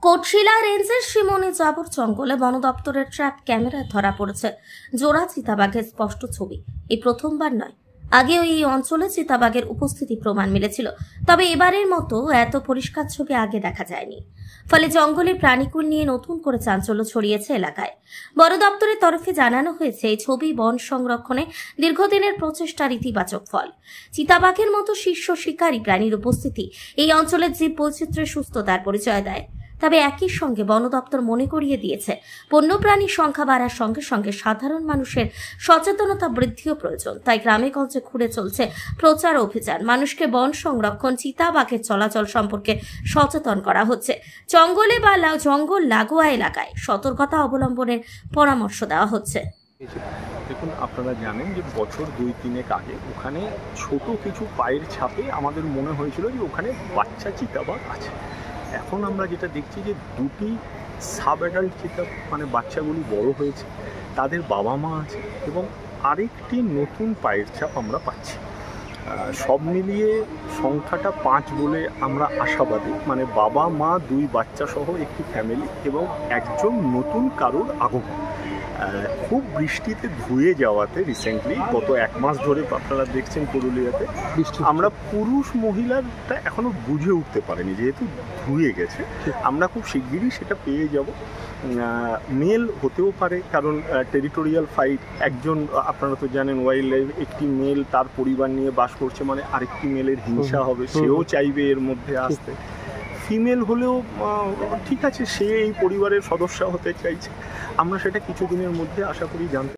কোটশিলা রেঞ্জের শিমনি জাবর জঙ্গলে বন দপ্তরের ট্র্যাপ ক্যামেরায় ধরা পড়েছে জোড়া চিতাবাঘের স্পষ্ট ছবি। এই প্রথমবার নয়, আগেও এই অঞ্চলে চিতাবাঘের উপস্থিতি প্রমাণ মিলেছিল, তবে এবারের মতো এত পরিষ্কার ছবি আগে দেখা যায়নি। ফলে জঙ্গলের প্রাণীকুল নিয়ে নতুন করে চাঞ্চল্য ছড়িয়েছে এলাকায়। বন দপ্তরের তরফে জানানো হয়েছে, এই ছবি বন সংরক্ষণে দীর্ঘদিনের প্রচেষ্টার ইতিবাচক ফল। চিতাবাঘের মতো শীর্ষ শিকারী প্রাণীর উপস্থিতি এই অঞ্চলের জীব বৈচিত্র্যের সুস্থতার পরিচয় দেয়। তবে একই সঙ্গে বন দপ্তর মনে করিয়ে দিয়েছে, বন্যপ্রাণীর সংখ্যা বাড়ার সঙ্গে সঙ্গে সাধারণ মানুষের সচেতনতা বৃদ্ধিও প্রয়োজন। তাই গ্রামে গঞ্জে ঘুরে চলছে প্রচার অভিযান। মানুষকে বন সংরক্ষণ, চিতাবাঘের চলাচল সম্পর্কে সচেতন করা হচ্ছে। জঙ্গলে বা জঙ্গল লাগোয়া এলাকায় সতর্কতা অবলম্বনের পরামর্শ দেওয়া হচ্ছে। দেখুন, আপনারা জানেন যে বছর 2-3 আগে ওখানে ছোট কিছু পায়ের ছাপে আমাদের মনে হয়েছিল যে ওখানে বাচ্চা চিতাবাঘ আছে। এখন আমরা যেটা দেখছি যে দুটি সাব অ্যাডাল্ট চিতা মানে বাচ্চাগুলি বড় হয়েছে, তাদের বাবা মা আছে এবং আরেকটি নতুন পায়ের ছাপ আমরা পাচ্ছি। সব মিলিয়ে সংখ্যাটা 5 বলে আমরা আশাবাদী। মানে বাবা মা, 2 বাচ্চা সহ একটি ফ্যামিলি এবং একজন নতুন কারোর আগমন। খুব বৃষ্টিতে ধুয়ে যাওয়াতে রিসেন্টলি গত 1 মাস ধরে আপনারা দেখছেন পুরুলিয়াতে আমরা পুরুষ মহিলাটা এখনো বুঝে উঠতে পারিনি, যেহেতু ধুয়ে গেছে। আমরা খুব শিগগিরই সেটা পেয়ে যাব। মেল হতেও পারে, কারণ টেরিটোরিয়াল ফাইট, একজন আপনারা তো জানেন ওয়াইল্ড লাইফ, একটি মেল তার পরিবার নিয়ে বাস করছে, মানে আরেকটি মেলের হিংসা হবে, সেও চাইবে এর মধ্যে আসতে। ফিমেল হলেও ঠিক আছে, সে এই পরিবারের সদস্য হতে চাইছে। আমরা সেটা কিছুদিনের মধ্যে আশা করি জানতে